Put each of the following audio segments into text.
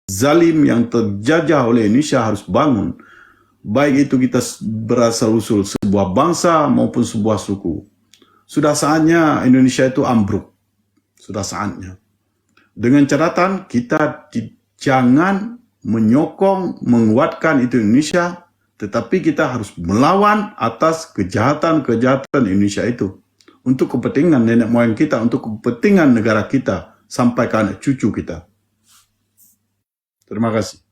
zalim yang terjajah oleh Indonesia harus bangun. Baik itu kita berasal usul sebuah bangsa maupun sebuah suku. Sudah saatnya Indonesia itu ambruk. Sudah saatnya. Dengan catatan kita jangan menyokong, menguatkan itu Indonesia, tetapi kita harus melawan atas kejahatan-kejahatan Indonesia itu. Untuk kepentingan nenek moyang kita, untuk kepentingan negara kita, sampai ke anak cucu kita. Terima kasih.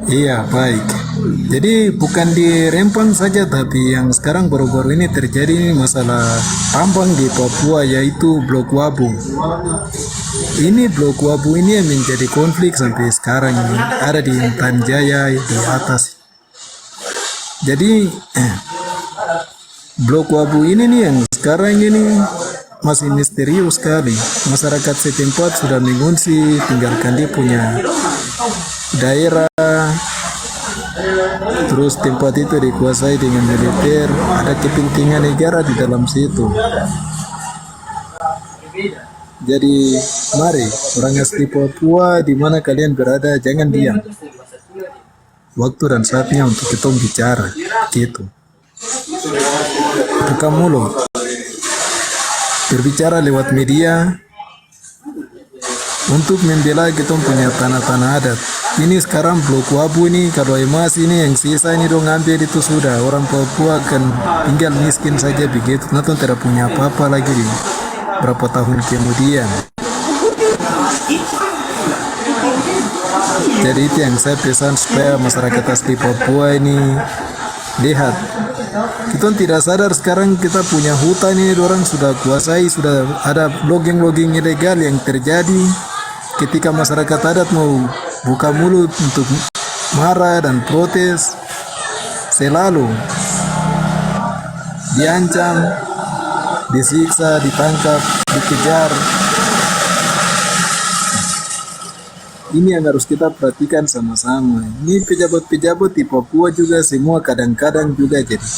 Iya, baik. Jadi bukan di Rempang saja, tapi yang sekarang baru-baru ini terjadi ini masalah tambang di Papua, yaitu Blok Wabu. Ini Blok Wabu ini yang menjadi konflik sampai sekarang ini. Ada di Intan Jaya di atas. Jadi Blok Wabu ini nih yang sekarang ini masih misterius sekali. Masyarakat setempat sudah mengungsi, tinggalkan dia punya daerah, terus tempat itu dikuasai dengan militer, ada kepentingan negara di dalam situ. Jadi mari orang asli Papua di mana kalian berada, jangan diam. Waktu dan saatnya untuk kita bicara gitu. Buka mulut, berbicara lewat media untuk membela kita punya tanah-tanah adat. Ini sekarang Blok Wabu ini, kalau emas ini yang sisa ini dong ambil itu sudah, orang Papua akan tinggal miskin saja begitu, nanti tidak punya apa-apa lagi di berapa tahun kemudian. Jadi itu yang saya pesan supaya masyarakat asli Papua ini lihat. Kita tidak sadar sekarang kita punya hutan ini orang sudah kuasai, sudah ada logging-logging ilegal yang terjadi. Ketika masyarakat adat mau buka mulut untuk marah dan protes, selalu diancam, disiksa, ditangkap, dikejar. Ini yang harus kita perhatikan sama-sama. Ini pejabat-pejabat di Papua juga semua kadang-kadang juga jadi.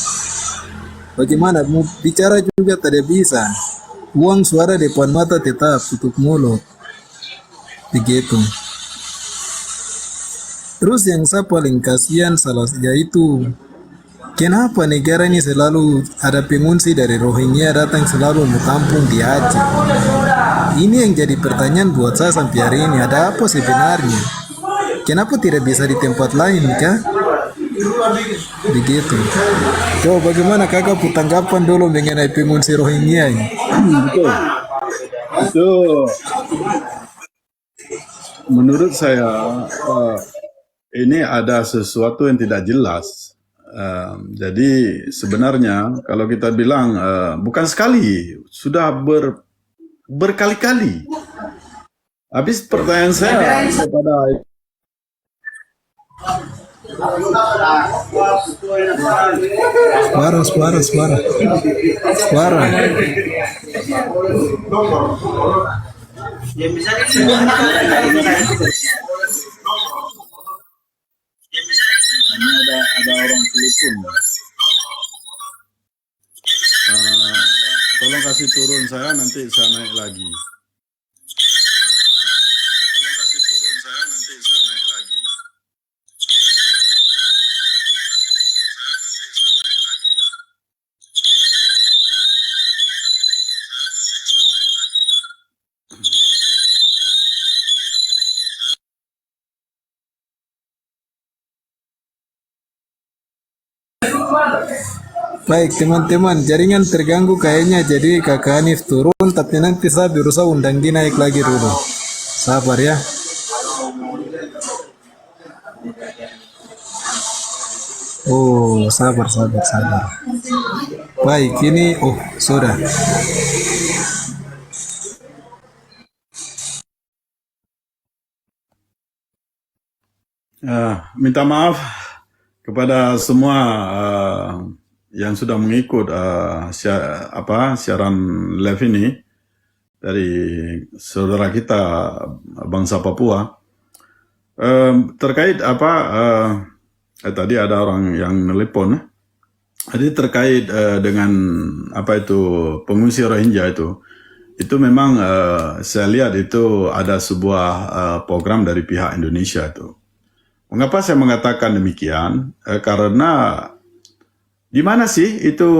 Bagaimana mau bicara juga tidak bisa. Uang suara depan mata tetap tutup mulut. Begitu. Terus yang saya paling kasihan salah yaitu kenapa negara ini selalu ada pengungsi dari Rohingya datang selalu mau kampung di Aceh. Ini yang jadi pertanyaan buat saya sampai hari ini, ada apa sebenarnya? Kenapa tidak bisa di tempat lain kah? Begitu. Coba bagaimana kakak tanggapan dulu mengenai pengungsi Rohingya ini? Betul. Itu menurut saya ini ada sesuatu yang tidak jelas. Jadi sebenarnya kalau kita bilang bukan sekali, sudah berkali-kali. Habis pertanyaan saya kepada Suara. ini ada orang telepon. Tolong kasih turun saya, nanti saya naik lagi. Baik teman-teman, jaringan terganggu kayaknya, jadi kakak Hanif turun, tapi nanti saya berusaha undang dia naik lagi dulu. Sabar ya. Oh, sabar. Baik, ini sudah. Minta maaf kepada semua yang sudah mengikut siaran live ini dari saudara kita bangsa Papua. Terkait tadi ada orang yang nelpon. Jadi terkait dengan pengungsi Rohingya itu. itu memang saya lihat itu ada sebuah program dari pihak Indonesia itu. Mengapa saya mengatakan demikian? Karena di mana sih itu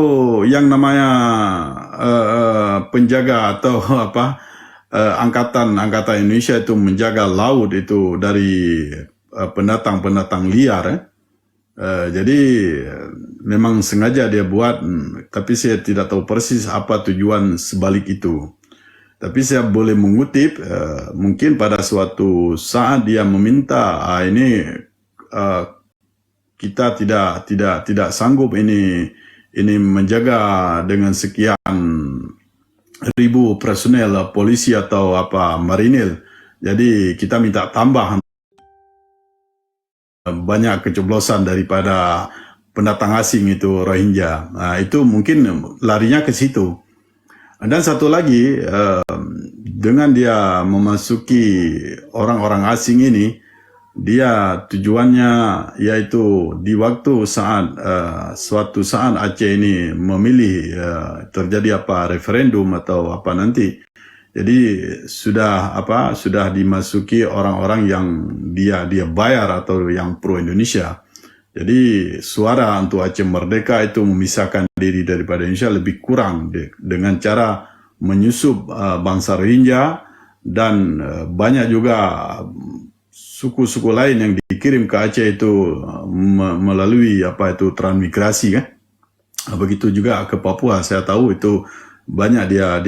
yang namanya penjaga atau apa angkatan Indonesia itu menjaga laut itu dari pendatang liar. Jadi memang sengaja dia buat, tapi saya tidak tahu persis apa tujuan sebalik itu. Tapi saya boleh mengutip, mungkin pada suatu saat dia meminta, ini kita tidak sanggup ini menjaga dengan sekian ribu personel polisi atau apa marinir. Jadi kita minta tambah banyak kecoblosan daripada pendatang asing itu Rohingya. Nah, itu mungkin larinya ke situ. Dan satu lagi, dengan dia memasuki orang-orang asing ini, dia tujuannya yaitu di waktu saat suatu saat Aceh ini memilih terjadi apa referendum atau apa nanti. Jadi sudah dimasuki orang-orang yang dia bayar atau yang pro Indonesia. Jadi suara untuk Aceh merdeka itu memisahkan diri daripada Indonesia lebih kurang dengan cara menyusup bangsa Rohingya dan banyak juga suku-suku lain yang dikirim ke Aceh itu melalui transmigrasi kan. Begitu juga ke Papua, saya tahu itu banyak dia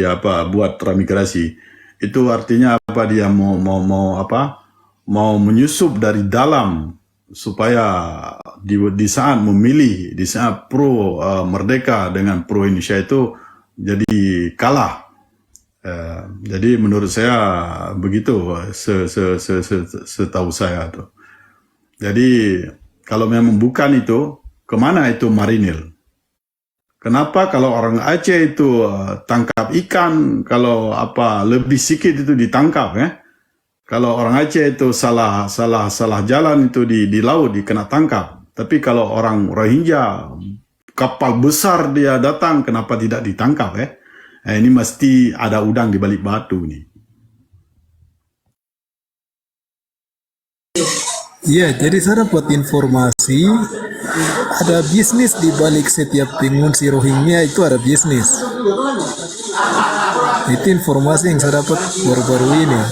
buat transmigrasi. Itu artinya dia mau menyusup dari dalam supaya di saat memilih, di saat pro merdeka dengan pro Indonesia itu jadi kalah. Jadi menurut saya begitu setahu saya tuh. Jadi kalau memang bukan itu, kemana itu marinir? Kenapa kalau orang Aceh itu tangkap ikan, kalau lebih sedikit itu ditangkap ya? Kalau orang Aceh itu salah jalan itu di laut dikena tangkap. Tapi kalau orang Rohingya kapal besar dia datang, kenapa tidak ditangkap ya? Nah, ini mesti ada udang di balik batu nih. Iya, jadi saya dapat informasi ada bisnis di balik setiap pengungsi Rohingya itu ada bisnis. Itu informasi yang saya dapat baru-baru ini.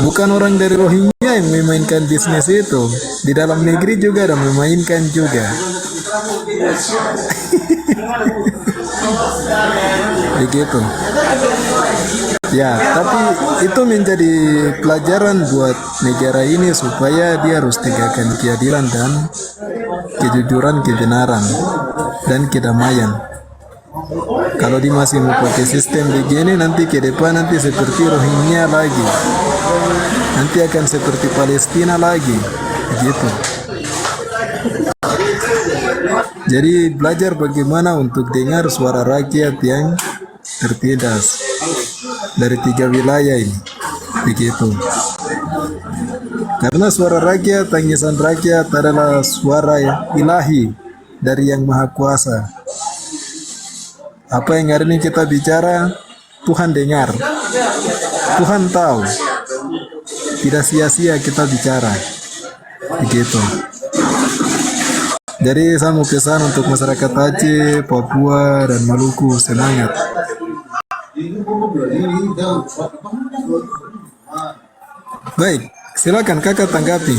Bukan orang dari Rohingya yang memainkan bisnis itu. Di dalam negeri juga ada memainkan juga. Begitu. Ya, tapi itu menjadi pelajaran buat negara ini supaya dia harus tegakkan keadilan dan kejujuran, kebenaran, dan kedamaian. Kalau dia masih mau pakai sistem begini, nanti ke depan nanti seperti Rohingya lagi. Nanti akan seperti Palestina lagi. Begitu. Jadi belajar bagaimana untuk dengar suara rakyat yang tertindas dari 3 wilayah ini. Begitu. Karena suara rakyat, tangisan rakyat adalah suara yang ilahi dari Yang Maha Kuasa. Apa yang hari ini kita bicara, Tuhan dengar. Tuhan tahu. Tidak sia-sia kita bicara. Begitu. Jadi saya mau pesan untuk masyarakat Aceh, Papua, dan Maluku, semangat. Baik, silakan kakak tanggapi.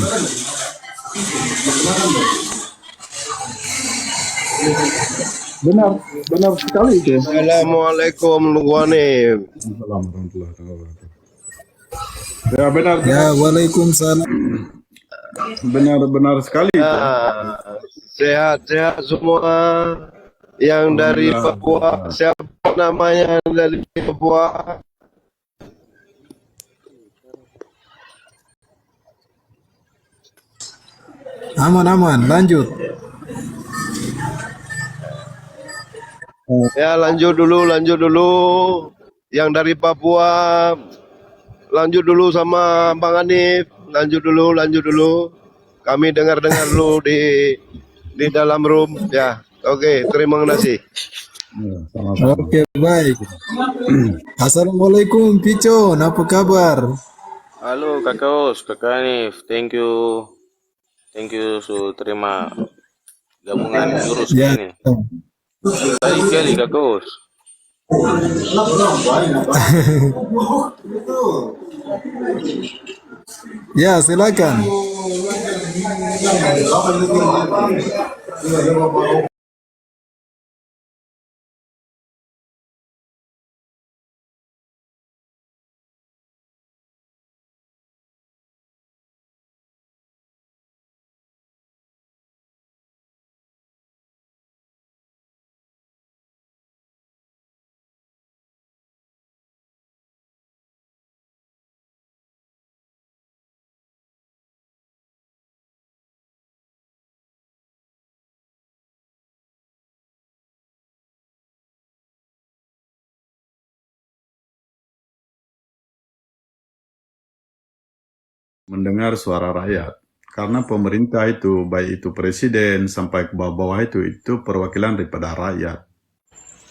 Benar sekali itu. Assalamualaikum Luwani. Assalamualaikum warahmatullahi wabarakatuh. Ya benar. Ya, waalaikumsalam. Benar sekali. Sehat-sehat semua yang dari Papua. Siapa namanya yang dari Papua? Aman, lanjut. Ya lanjut dulu. Yang dari Papua lanjut dulu sama Bang Hanif. Lanjut dulu. Kami dengar dulu di dalam room. Ya, oke, terima kasih. Ya, sama-sama. Oke, baik. Assalamualaikum, Pichon. Apa kabar? Halo Kakak Os, Kakak Hanif, thank you sudah terima gabungan jurus ke Ya. sini. Tadi kali Kakak Os, Ya, silakan. Mendengar suara rakyat. Karena pemerintah itu, baik itu presiden sampai ke bawah-bawah itu perwakilan daripada rakyat.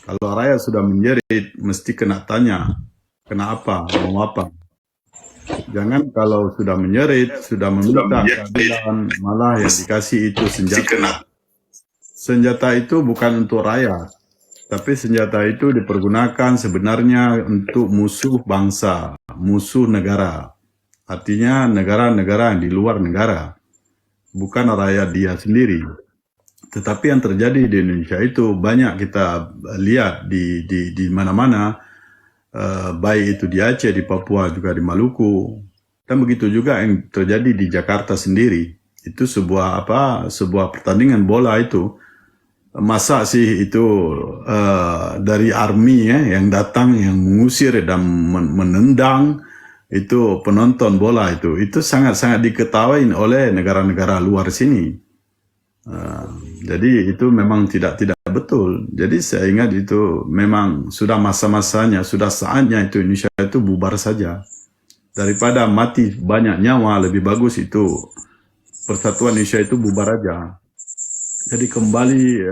Kalau rakyat sudah menjerit, mesti kena tanya, kenapa, mau apa. Jangan kalau sudah menjerit, sudah meminta keadilan, malah yang dikasih itu senjata. Senjata itu bukan untuk rakyat, tapi senjata itu dipergunakan sebenarnya untuk musuh bangsa, musuh negara. Artinya negara-negara yang di luar negara, bukan rakyat dia sendiri. Tetapi yang terjadi di Indonesia itu banyak kita lihat di mana-mana, baik itu di Aceh, di Papua, juga di Maluku, dan begitu juga yang terjadi di Jakarta sendiri. Itu sebuah pertandingan bola itu. Masa sih itu dari army ya yang datang yang mengusir dan menendang itu penonton bola itu sangat-sangat diketawain oleh negara-negara luar sini. Jadi itu memang tidak betul. Jadi saya ingat itu memang sudah masa-masanya, sudah saatnya itu Indonesia itu bubar saja. Daripada mati banyak nyawa, lebih bagus itu persatuan Indonesia itu bubar aja. Jadi kembali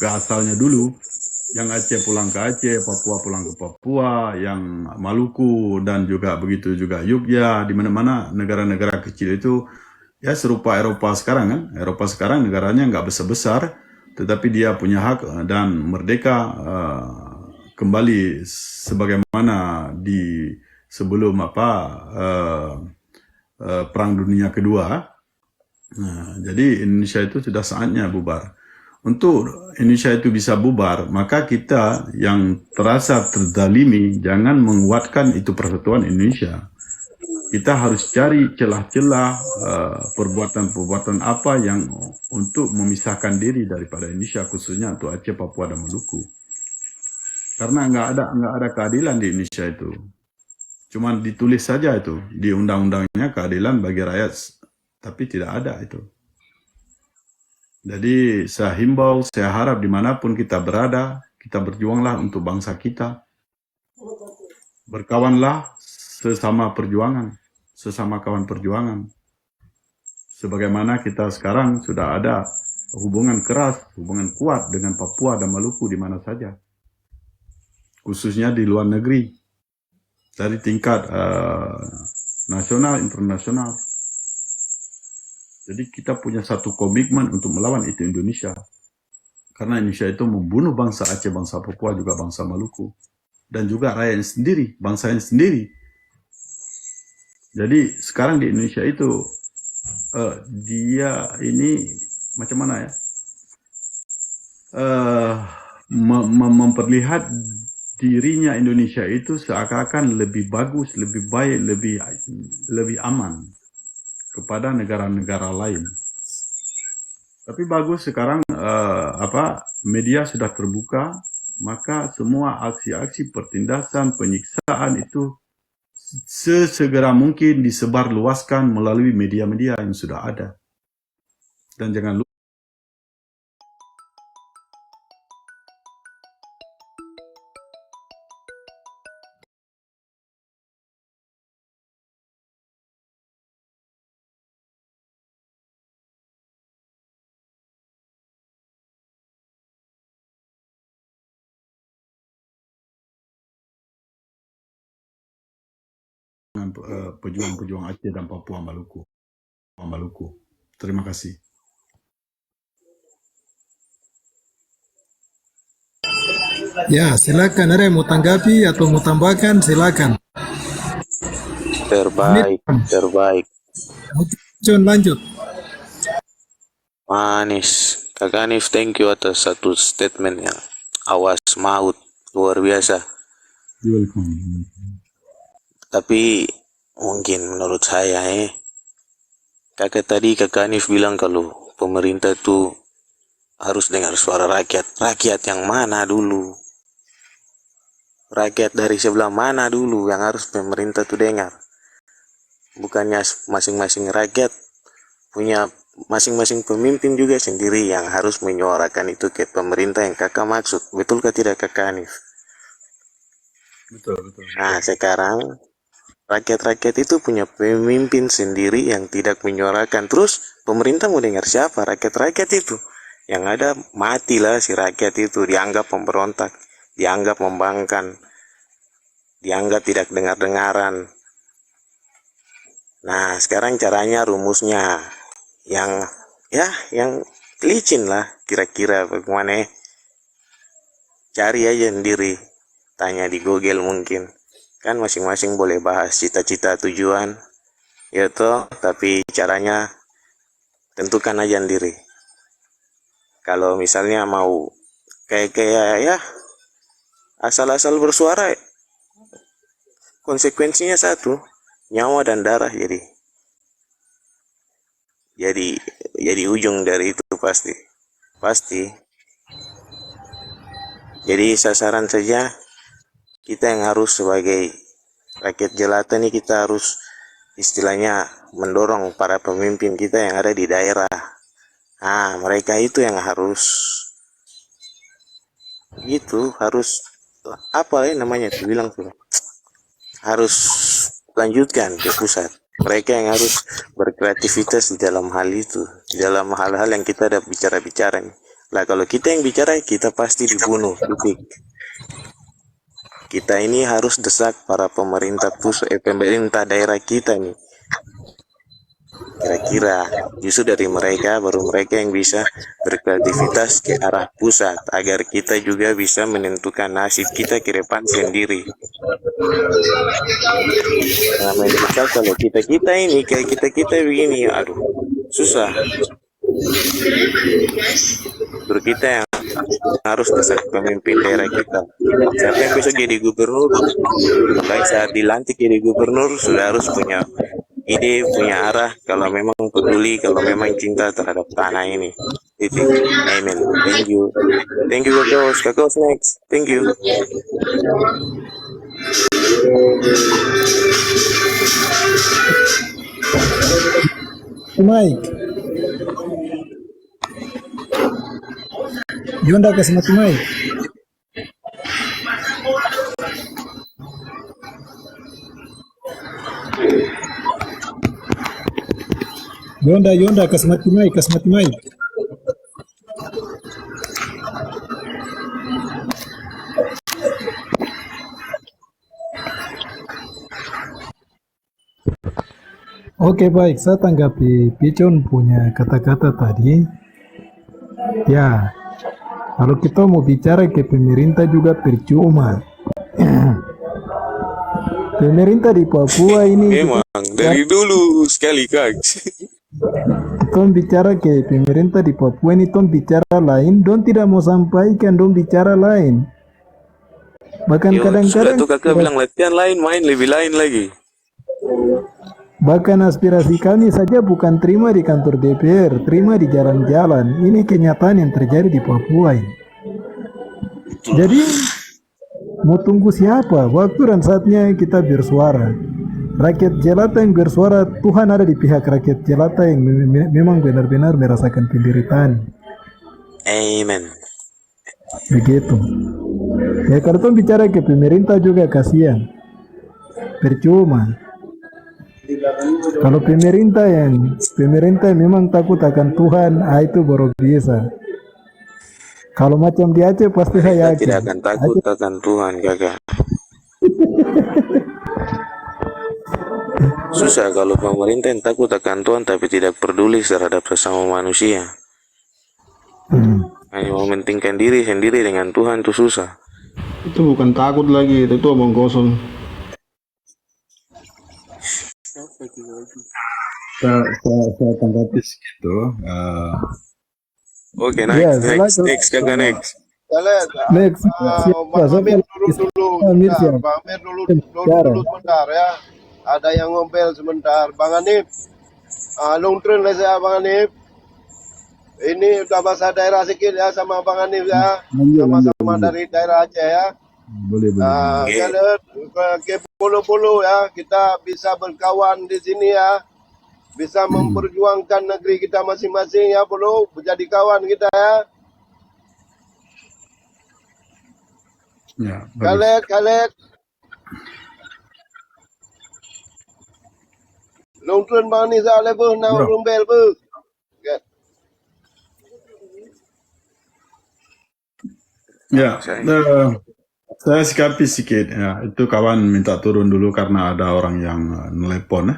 ke asalnya dulu. Yang Aceh pulang ke Aceh, Papua pulang ke Papua, yang Maluku dan juga begitu juga Yogyakarta, di mana-mana negara-negara kecil itu ya serupa Eropa sekarang kan. Eropa sekarang negaranya nggak besar-besar, tetapi dia punya hak dan merdeka kembali sebagaimana di sebelum Perang Dunia Kedua. Nah, jadi Indonesia itu sudah saatnya bubar. Untuk Indonesia itu bisa bubar, maka kita yang terasa terdalimi jangan menguatkan itu persatuan Indonesia. Kita harus cari celah-celah perbuatan-perbuatan apa yang untuk memisahkan diri daripada Indonesia, khususnya untuk Aceh, Papua, dan Maluku. Karena nggak ada keadilan di Indonesia itu. Cuman ditulis saja itu di undang-undangnya keadilan bagi rakyat, tapi tidak ada itu. Jadi saya himbau, saya harap dimanapun kita berada, kita berjuanglah untuk bangsa kita. Berkawanlah sesama perjuangan, sesama kawan perjuangan. Sebagaimana kita sekarang sudah ada hubungan keras, hubungan kuat dengan Papua dan Maluku di mana saja. Khususnya di luar negeri. Dari tingkat nasional, internasional. Jadi kita punya satu komitmen untuk melawan itu Indonesia. Karena Indonesia itu membunuh bangsa Aceh, bangsa Papua, juga bangsa Maluku. Dan juga rakyatnya sendiri, bangsanya sendiri. Jadi sekarang di Indonesia itu, dia ini macam mana ya? Memperlihat dirinya Indonesia itu seakan-akan lebih bagus, lebih baik, lebih aman kepada negara-negara lain. Tapi bagus sekarang media sudah terbuka, maka semua aksi-aksi pertindasan, penyiksaan itu sesegera mungkin disebarluaskan melalui media-media yang sudah ada. Dan jangan lupa dengan pejuang-pejuang Aceh dan Papua Maluku. Terima kasih. Ya, silakan. Ada yang mau tanggapi atau mau tambahkan? Silakan. Terbaik, terbaik. Oke, John, lanjut. Manis. Kakak Hanif, thank you atas satu statement yang awas maut. Luar biasa. Welcome. Tapi mungkin menurut saya kakak Hanif bilang kalau pemerintah tuh harus dengar suara rakyat. Rakyat yang mana dulu? Rakyat dari sebelah mana dulu yang harus pemerintah tuh dengar? Bukannya masing-masing rakyat punya masing-masing pemimpin juga sendiri yang harus menyuarakan itu ke pemerintah yang kakak maksud. Betulkah tidak kakak Hanif? Betul. Nah sekarang rakyat-rakyat itu punya pemimpin sendiri yang tidak menyuarakan. Terus pemerintah mau dengar siapa? Rakyat-rakyat itu. Yang ada matilah si rakyat itu, dianggap pemberontak, dianggap membangkang, dianggap tidak dengar-dengaran. Nah sekarang caranya, rumusnya yang licin lah kira-kira bagaimana. Cari aja sendiri, tanya di Google mungkin. Kan masing-masing boleh bahas cita-cita tujuan, ya toh, tapi caranya tentukan aja sendiri. Kalau misalnya mau kayak ya asal-asal bersuara, konsekuensinya satu, nyawa dan darah. Jadi ujung dari itu pasti. Jadi sasaran saja kita yang harus sebagai rakyat jelata nih, kita harus istilahnya mendorong para pemimpin kita yang ada di daerah. Nah, mereka itu yang harus apa ya namanya tuh bilang tuh, harus lanjutkan ke pusat. Mereka yang harus berkreativitas di dalam hal itu, di dalam hal-hal yang kita ada bicara-bicara nih. Lah kalau kita yang bicara, kita pasti dibunuh, titik. Kita ini harus desak para pemerintah pemerintah daerah kita nih. Kira-kira justru dari mereka, baru mereka yang bisa berkreativitas ke arah pusat, agar kita juga bisa menentukan nasib kita ke depan sendiri. Nah, misal kalau kita ini kayak kita begini, aduh, susah. Baru kita yang harus desak pemimpin daerah kita. Siapa yang besok jadi gubernur? Makanya saat dilantik jadi gubernur sudah harus punya ide, punya arah, kalau memang peduli, kalau memang cinta terhadap tanah ini. Titik. Amen. Thank you. Thank you Kakak next. Thank you. Mike. Yonda kasih mati Mike. Yonda kasih mati Mike. Oke, baik, saya tanggapi Picon punya kata-kata tadi. Ya, kalau kita mau bicara ke pemerintah juga percuma. Pemerintah di Papua ini Memang dari dulu sekali Kak. kita bicara ke pemerintah di Papua ini, tom bicara lain, don tidak mau sampaikan, don bicara lain. Bahkan Sudah kadang-kadang tuh kakak bilang latihan lain, main lebih lain lagi. bahkan aspirasi kami saja bukan terima di kantor DPR, terima di jalan-jalan. Ini kenyataan yang terjadi di Papua ini. Jadi mau tunggu siapa? Waktu dan saatnya kita bersuara. Rakyat jelata yang bersuara, Tuhan ada di pihak rakyat jelata yang memang benar-benar merasakan penderitaan. Amen. Begitu. Ya kalau tuh bicara ke pemerintah juga kasihan. Percuma. Kalau pemerintah memang takut akan Tuhan, itu baru bisa. Kalau macam di Aceh pasti saya yakin. Tidak akan takut akan Tuhan kakak. Susah kalau pemerintah yang takut akan Tuhan tapi tidak peduli terhadap sesama manusia. Hanya mementingkan diri sendiri dengan Tuhan itu susah. Itu bukan takut lagi, itu omong kosong. Saya tanggapi segitu. Oke, Ya, next, kakak next. Kalian, Next, Bang Amir dulu siapa? Bang Amir dulu sebentar ya. Ada yang ngompel sebentar. Bang Hanif, long turn lah saya Bang Hanif. Ini udah bahasa daerah sedikit ya sama Bang Hanif ya. Sama-sama dari daerah Aceh ya. Boleh. Kalian ke puluh-puluh ya. Kita bisa berkawan di sini ya. Bisa memperjuangkan negeri kita masing-masing ya, Puluh. Menjadi kawan kita ya. Ya, bagus. Khaled. Long turn Bang ni saya level now Bro. rumbel bu. Ya, saya sikapi sedikit. Ya, itu kawan minta turun dulu karena ada orang yang nelepon.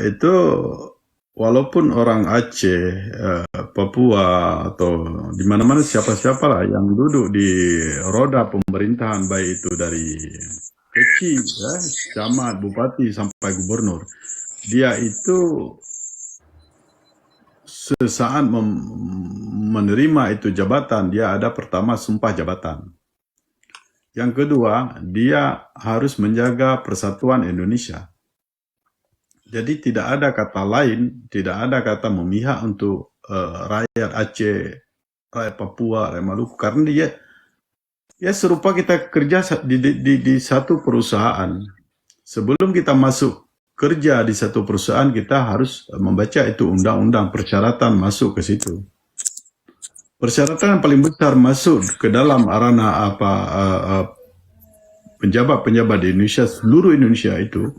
Itu walaupun orang Aceh, Papua atau di mana-mana siapa-siapa lah yang duduk di roda pemerintahan, baik itu dari kecil, ya, camat, bupati sampai gubernur, dia itu sesaat menerima itu jabatan, dia ada pertama sumpah jabatan. Yang kedua, dia harus menjaga persatuan Indonesia. Jadi tidak ada kata lain, tidak ada kata memihak untuk rakyat Aceh, rakyat Papua, rakyat Maluku, karena dia ya serupa kita kerja di satu perusahaan. Sebelum kita masuk kerja di satu perusahaan, kita harus membaca itu undang-undang persyaratan masuk ke situ. Persyaratan yang paling besar masuk ke dalam arana penjabat-penjabat di Indonesia, seluruh Indonesia itu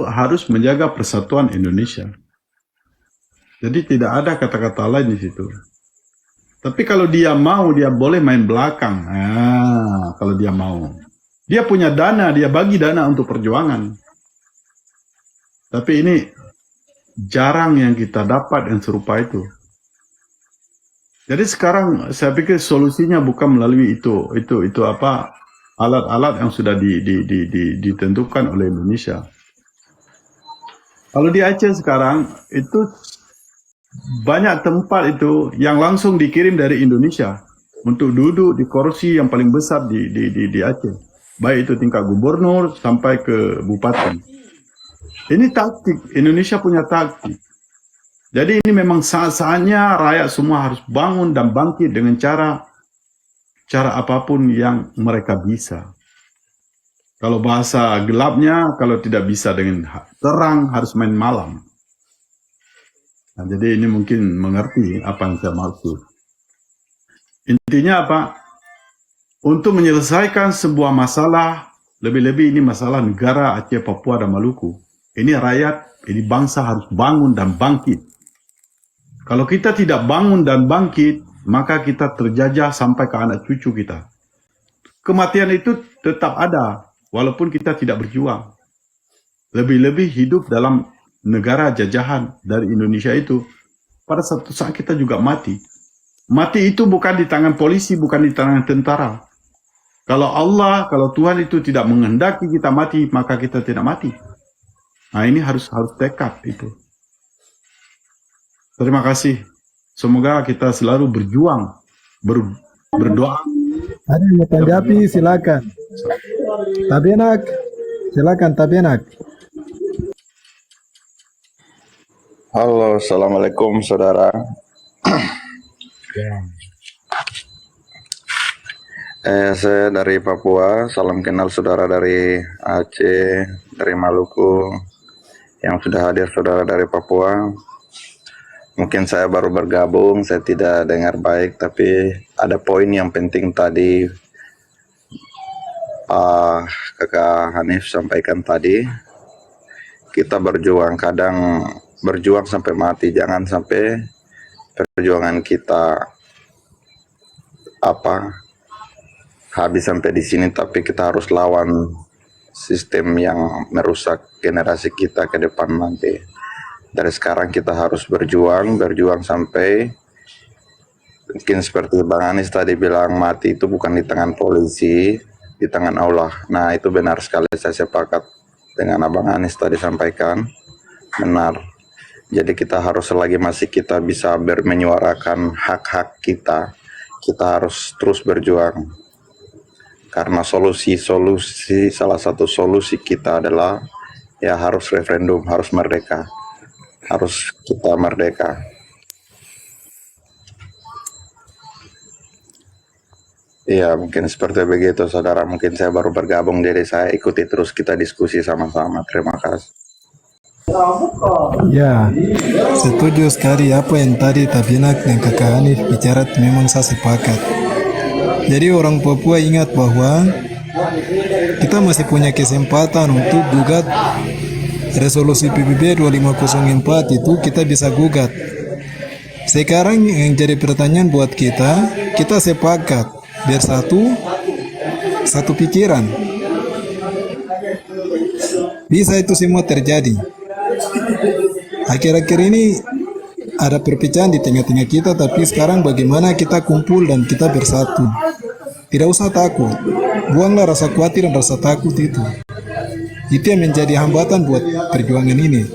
harus menjaga persatuan Indonesia. Jadi tidak ada kata-kata lain di situ. Tapi kalau dia mau, dia boleh main belakang. Kalau dia mau. Dia punya dana, dia bagi dana untuk perjuangan. Tapi ini jarang yang kita dapat yang serupa itu. Jadi sekarang saya pikir solusinya bukan melalui itu apa alat-alat yang sudah ditentukan oleh Indonesia. Kalau di Aceh sekarang itu banyak tempat itu yang langsung dikirim dari Indonesia untuk duduk di kursi yang paling besar di Aceh. Baik itu tingkat gubernur sampai ke bupati. Ini taktik, Indonesia punya taktik. Jadi ini memang saat-saatnya rakyat semua harus bangun dan bangkit dengan cara apapun yang mereka bisa. Kalau bahasa gelapnya, kalau tidak bisa dengan terang, harus main malam. Nah, jadi ini mungkin mengerti apa yang saya maksud. Intinya apa? Untuk menyelesaikan sebuah masalah, lebih-lebih ini masalah negara Aceh, Papua, dan Maluku. Ini rakyat, ini bangsa harus bangun dan bangkit. Kalau kita tidak bangun dan bangkit, maka kita terjajah sampai ke anak cucu kita. Kematian itu tetap ada, walaupun kita tidak berjuang. Lebih-lebih hidup dalam negara jajahan dari Indonesia itu, pada satu saat kita juga mati. Mati itu bukan di tangan polisi, bukan di tangan tentara. Kalau Allah, kalau Tuhan itu tidak menghendaki kita mati, maka kita tidak mati. Nah ini harus tekad itu. Terima kasih. Semoga kita selalu berjuang, berdoa. Ada yang mau tanggapi, silakan. Tabenak, silakan Tabenak. Halo, assalamualaikum saudara. Saya dari Papua. Salam kenal saudara dari Aceh, dari Maluku, yang sudah hadir saudara dari Papua. Mungkin saya baru bergabung, saya tidak dengar baik, tapi ada poin yang penting tadi Kakak Hanif sampaikan tadi. Kita berjuang, kadang berjuang sampai mati, jangan sampai perjuangan kita habis sampai di sini, tapi kita harus lawan sistem yang merusak generasi kita ke depan nanti. Dari sekarang kita harus berjuang sampai mungkin seperti Bang Anies tadi bilang, mati itu bukan di tangan polisi, di tangan Allah. Nah, itu benar sekali, saya sepakat dengan Abang Anies tadi sampaikan, benar. Jadi kita harus, selagi masih kita bisa menyuarakan hak-hak kita harus terus berjuang. Karena salah satu solusi kita adalah ya harus referendum, harus merdeka. Harus kita merdeka. Iya, mungkin seperti begitu, saudara. Mungkin saya baru bergabung, jadi saya ikuti terus, kita diskusi sama-sama. Terima kasih. Ya, setuju sekali apa yang tadi Tabinak dan Kakak Hanif bicara, memang saya sepakat. Jadi orang Papua ingat bahwa kita masih punya kesempatan untuk gugat resolusi PBB 2504 itu, kita bisa gugat. Sekarang yang jadi pertanyaan buat kita sepakat bersatu, satu pikiran. Bisa itu semua terjadi. Akhir-akhir ini ada perpecahan di tengah-tengah kita, tapi sekarang bagaimana kita kumpul dan kita bersatu. Tidak usah takut. Buanglah rasa khawatir dan rasa takut itu. Itu yang menjadi hambatan buat perjuangan ini.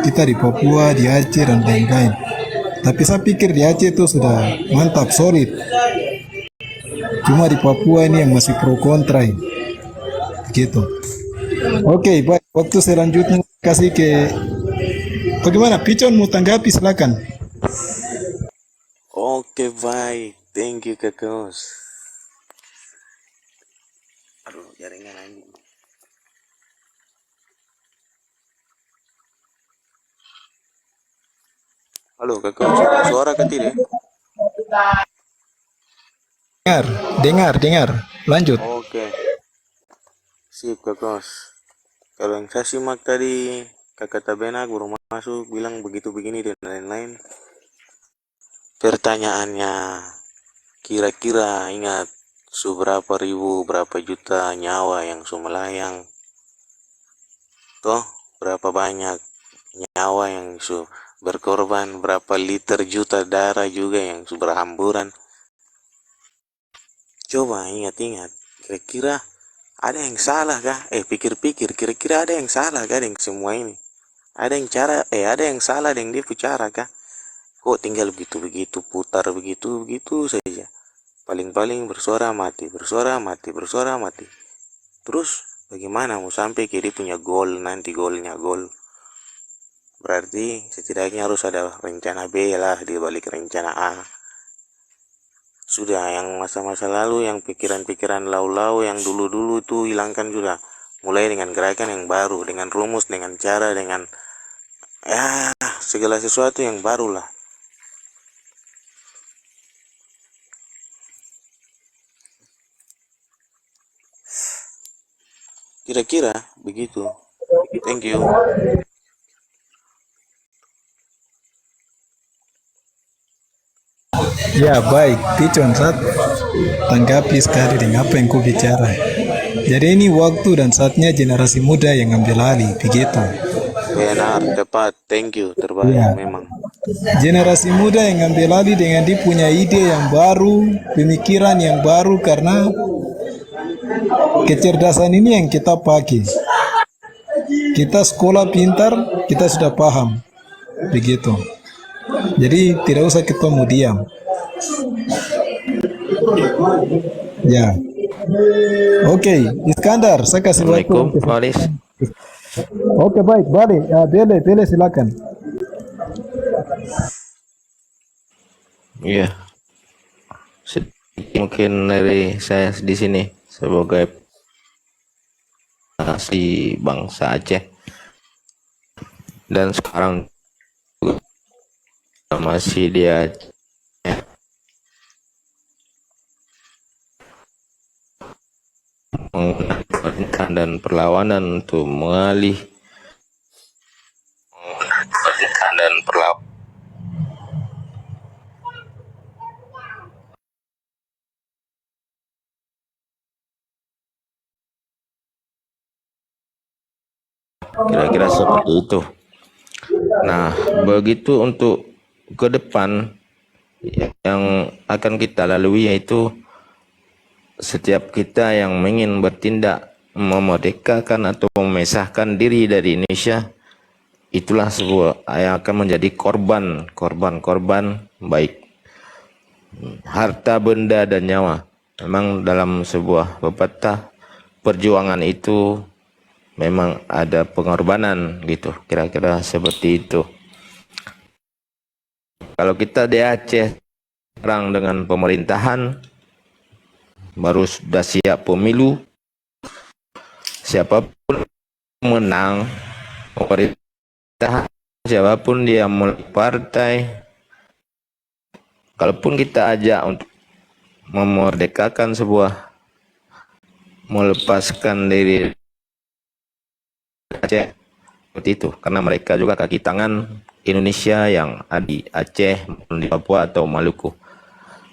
Kita di Papua, di Aceh, dan lain-lain. Tapi saya pikir di Aceh itu sudah mantap, solid. Cuma di Papua ini yang masih pro kontra. Gitu. Oke, baik. Waktu selanjutnya kasih ke... Bagaimana? Picon mau tanggapi, silakan. Oke, baik. Thank you, Kakos. Aduh, jaringan anjing. Halo, Kakos. Suara ke tidak? Dengar. Lanjut. Oke. Sip, Kakos. Kalau yang saya simak tadi, Kakak Tabenak baru masuk bilang begitu begini dan lain-lain. Pertanyaannya, kira-kira ingat seberapa ribu, berapa juta nyawa yang melayang? Toh, berapa banyak nyawa yang berkorban, berapa liter juta darah juga yang berhamburan. Coba ingat-ingat, kira-kira ada yang salah kah? Pikir-pikir, kira-kira ada yang salah kah dengan semua ini? Ada yang salah dengan dia bicara kah? Kok tinggal begitu-begitu, putar begitu-begitu saja. Paling-paling bersuara mati. Terus bagaimana mau sampai ke dia punya goal, nanti golnya gol? Berarti setidaknya harus ada rencana B lah di balik rencana A. Sudah, yang masa-masa lalu, yang pikiran-pikiran lau-lau yang dulu-dulu itu hilangkan sudah. Mulai dengan gerakan yang baru, dengan rumus, dengan cara, dengan segala sesuatu yang baru lah. Kira-kira begitu. Thank you. Ya, baik. Picon, saat tanggapi sekali dengan apa yang ku bicara. Jadi ini waktu dan saatnya generasi muda yang ambil alih, begitu. Benar, tepat. Thank you. Terbaik Ya. memang. Generasi muda yang ambil alih dengan dia punya ide yang baru, pemikiran yang baru, karena kecerdasan ini yang kita pakai. Kita sekolah pintar, kita sudah paham. Begitu. Jadi tidak usah kita mau diam. Ya. Oke, Iskandar, saya kasih waktu. Assalamualaikum, Pak Alis. Oke, baik. Bale, Bele silakan. Iya, mungkin dari saya di sini sebagai si bangsa Aceh, dan sekarang masih dia menggunakan dan perlawanan untuk mengalih Kira-kira seperti itu. Nah, begitu untuk ke depan yang akan kita lalui, yaitu setiap kita yang ingin bertindak memerdekakan atau memisahkan diri dari Indonesia, itulah sebuah yang akan menjadi korban baik harta, benda, dan nyawa. Memang dalam sebuah pepatah, perjuangan itu memang ada pengorbanan gitu, kira-kira seperti itu. Kalau kita di Aceh perang dengan pemerintahan, baru sudah siap pemilu, siapapun menang pemerintah, siapapun dia mulai partai, kalaupun kita ajak untuk memerdekakan melepaskan diri Aceh, seperti itu, karena mereka juga kaki tangan Indonesia yang ada di Aceh maupun di Papua atau Maluku.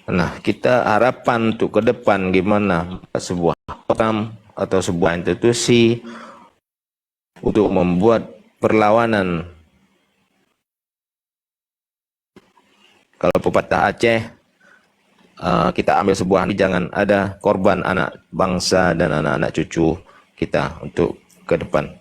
Nah, kita harapan untuk ke depan gimana sebuah program atau sebuah institusi untuk membuat perlawanan. Kalau pepatah Aceh, kita ambil sebuah, jangan ada korban anak bangsa dan anak-anak cucu kita untuk ke depan.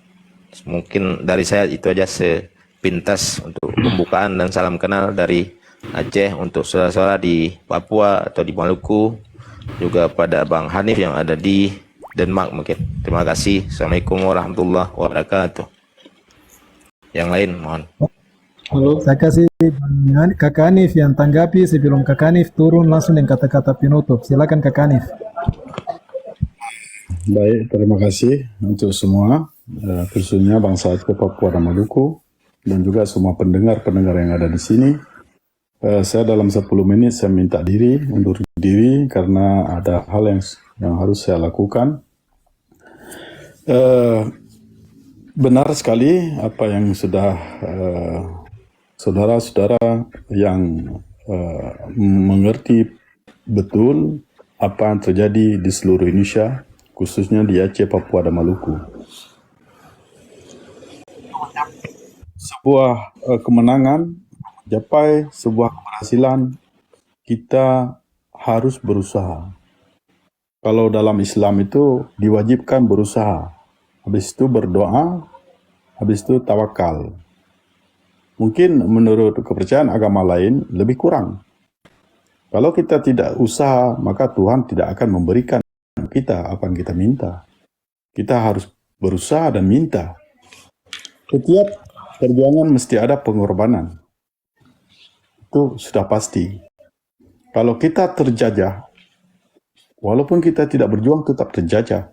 Mungkin dari saya itu aja sepintas untuk pembukaan, dan salam kenal dari Aceh untuk saudara-saudara di Papua atau di Maluku, juga pada Bang Hanif yang ada di Denmark mungkin. Terima kasih. Assalamualaikum warahmatullahi wabarakatuh. Yang lain mohon. Halo. Saya kasih Kakak Hanif yang tanggapi sebelum Kakak Hanif turun langsung dengan kata-kata penutup. Silakan Kakak Hanif. Baik, terima kasih untuk semua, khususnya bangsa Aceh, Papua, dan Maluku, dan juga semua pendengar-pendengar yang ada di sini. Saya dalam 10 menit saya minta undur diri karena ada hal yang harus saya lakukan. Benar sekali apa yang sudah saudara-saudara yang mengerti betul apa yang terjadi di seluruh Indonesia, khususnya di Aceh, Papua, dan Maluku. Sebuah kemenangan, mencapai sebuah keberhasilan, kita harus berusaha. Kalau dalam Islam itu diwajibkan berusaha, habis itu berdoa, habis itu tawakal. Mungkin menurut kepercayaan agama lain lebih kurang. Kalau kita tidak usaha, maka Tuhan tidak akan memberikan kita apa yang kita minta. Kita harus berusaha dan minta. Setiap perjuangan mesti ada pengorbanan. Itu sudah pasti. Kalau kita terjajah, walaupun kita tidak berjuang tetap terjajah.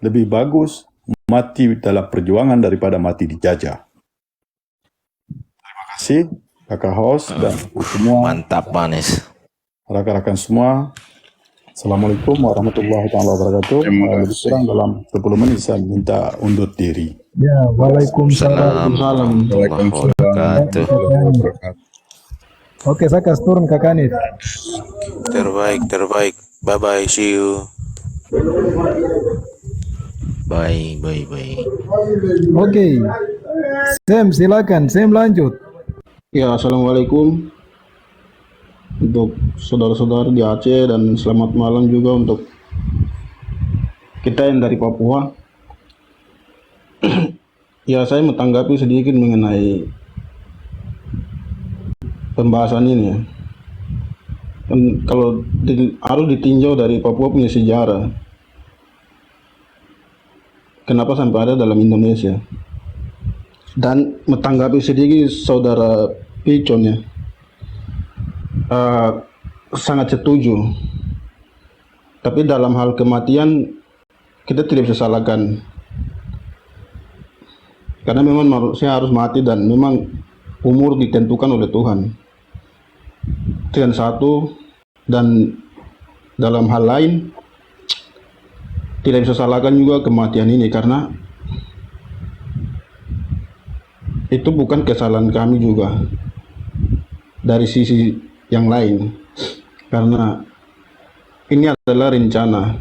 Lebih bagus mati dalam perjuangan daripada mati dijajah. Terima kasih kakak host dan semua. Mantap Manis. Rakan-rakan semua. Assalamualaikum warahmatullahi wabarakatuh. Lebih kurang dalam 10 menit saya minta undur diri. Ya, waalaikumsalam. Waalaikumsalam warahmatullahi wabarakatuh. Oke, saya kasih turun Kakak Hanif. Terbaik. Bye-bye, see you. Bye. Oke. Sam, silakan. Sam lanjut. Ya, assalamualaikum untuk saudara-saudara di Aceh, dan selamat malam juga untuk kita yang dari Papua. Ya, saya mau tanggapi sedikit mengenai pembahasan ini ya. Dan kalau harus ditinjau dari Papua punya sejarah, kenapa sampai ada dalam Indonesia. Dan menanggapi sedikit saudara Picon ya, sangat setuju. Tapi dalam hal kematian kita tidak bisa salahkan, karena memang manusia harus mati dan memang umur ditentukan oleh Tuhan. Itu yang satu. Dan dalam hal lain tidak bisa salahkan juga kematian ini, karena itu bukan kesalahan kami juga dari sisi yang lain, karena ini adalah rencana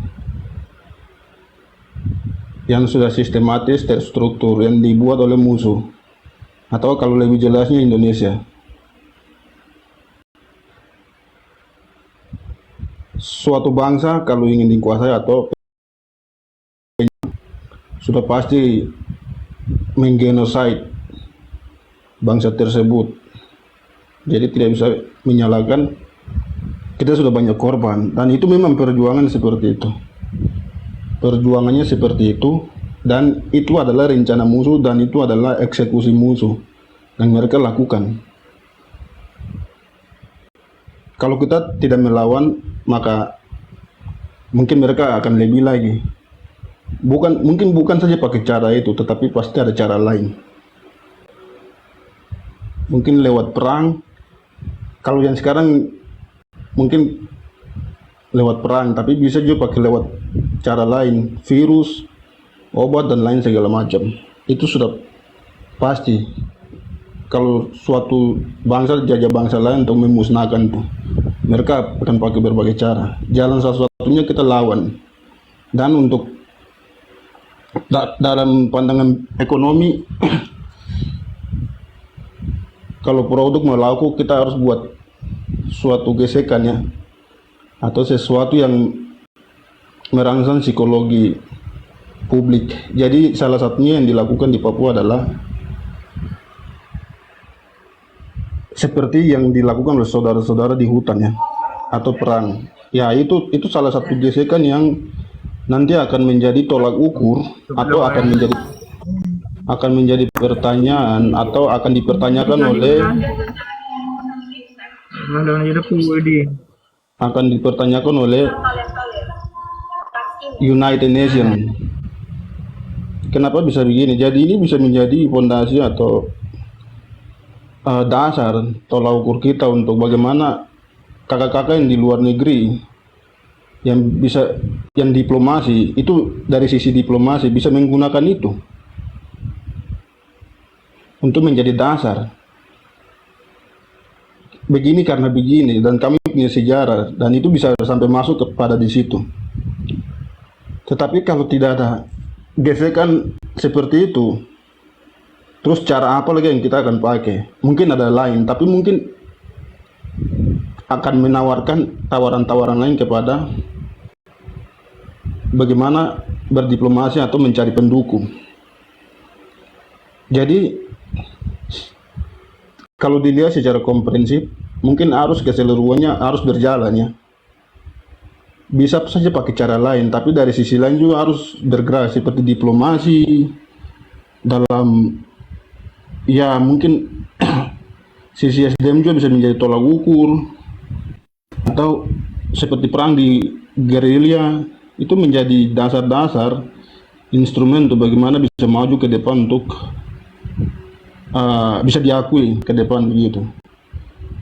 yang sudah sistematis, terstruktur, yang dibuat oleh musuh. Atau kalau lebih jelasnya Indonesia. Suatu bangsa kalau ingin dikuasai atau sudah pasti menggenosid bangsa tersebut. Jadi tidak bisa menyalahkan, kita sudah banyak korban, dan itu memang perjuangan seperti itu. Perjuangannya seperti itu, dan itu adalah rencana musuh, dan itu adalah eksekusi musuh yang mereka lakukan. Kalau kita tidak melawan, maka mungkin mereka akan lebih lagi. Mungkin bukan saja pakai cara itu, tetapi pasti ada cara lain. Mungkin lewat perang. Kalau yang sekarang mungkin lewat perang, tapi bisa juga pakai lewat cara lain, virus, obat, dan lain segala macam. Itu sudah pasti. Kalau suatu bangsa jajah bangsa lain untuk memusnahkan tuh, mereka akan pakai berbagai cara. Jalan satu-satunya kita lawan. Dan untuk dalam pandangan ekonomi, kalau produk mau laku, kita harus buat suatu gesekan ya, atau sesuatu yang merangsang psikologi publik. Jadi salah satunya yang dilakukan di Papua adalah seperti yang dilakukan oleh saudara-saudara di hutan ya, atau perang. Ya itu salah satu gesekan yang nanti akan menjadi tolak ukur, atau akan menjadi pertanyaan, atau akan dipertanyakan oleh United Nations. Kenapa bisa begini? Jadi ini bisa menjadi fondasi atau dasar tolak ukur kita untuk bagaimana kakak-kakak yang di luar negeri yang diplomasi itu, dari sisi diplomasi bisa menggunakan itu untuk menjadi dasar. Begini karena begini, dan kami punya sejarah, dan itu bisa sampai masuk kepada di situ. Tetapi kalau tidak ada gesekan seperti itu, terus cara apa lagi yang kita akan pakai? Mungkin ada lain, tapi mungkin akan menawarkan tawaran-tawaran lain kepada bagaimana berdiplomasi atau mencari pendukung. Jadi kalau dilihat secara komprehensif, mungkin arus keseluruhannya harus berjalan ya. Bisa saja pakai cara lain, tapi dari sisi lain juga harus bergerak seperti diplomasi dalam, ya mungkin sisi SDM juga bisa menjadi tolak ukur, atau seperti perang di gerilya, itu menjadi dasar-dasar instrumen untuk bagaimana bisa maju ke depan untuk bisa diakui ke depan begitu.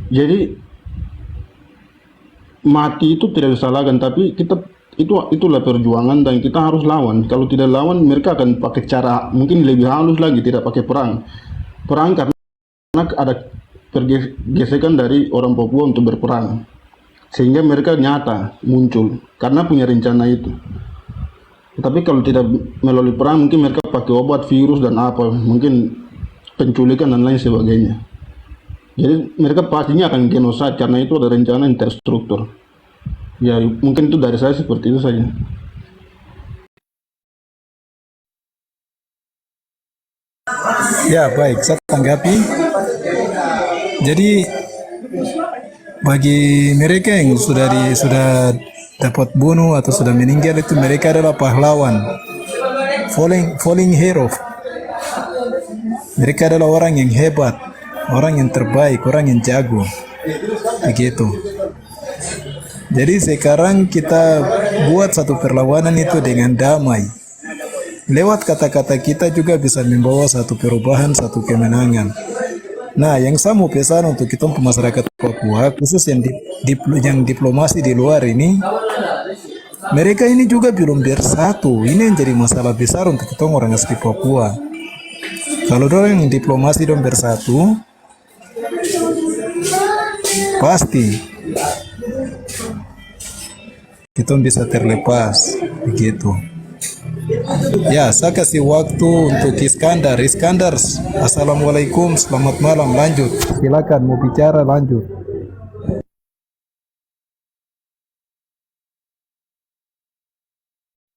Jadi mati itu tidak disalahkan, tapi itulah perjuangan dan kita harus lawan. Kalau tidak lawan, mereka akan pakai cara mungkin lebih halus lagi, tidak pakai perang karena ada pergesekan dari orang Papua untuk berperang, sehingga mereka nyata muncul karena punya rencana itu. Tapi kalau tidak melalui perang, mungkin mereka pakai obat, virus, dan apa, mungkin penculikan dan lain sebagainya. Jadi mereka pastinya akan genosid karena itu ada rencana yang terstruktur. Ya mungkin itu dari saya seperti itu saja. Ya baik, saya tanggapi. Jadi bagi mereka yang sudah dapat bunuh atau sudah meninggal, itu mereka adalah pahlawan, falling hero. Mereka adalah orang yang hebat, orang yang terbaik, orang yang jago, begitu. Jadi sekarang kita buat satu perlawanan itu dengan damai. Lewat kata-kata kita juga bisa membawa satu perubahan, satu kemenangan. Nah, yang saya mau pesan untuk kita masyarakat Papua, khusus yang diplomasi di luar ini, mereka ini juga belum bersatu. Ini yang jadi masalah besar untuk kita orang asli Papua. Kalau orang yang diplomasi dan bersatu, pasti kita bisa terlepas begitu. Ya, saya kasih waktu untuk Iskandar. Iskandar, assalamualaikum, selamat malam. Lanjut, silakan mau bicara lanjut.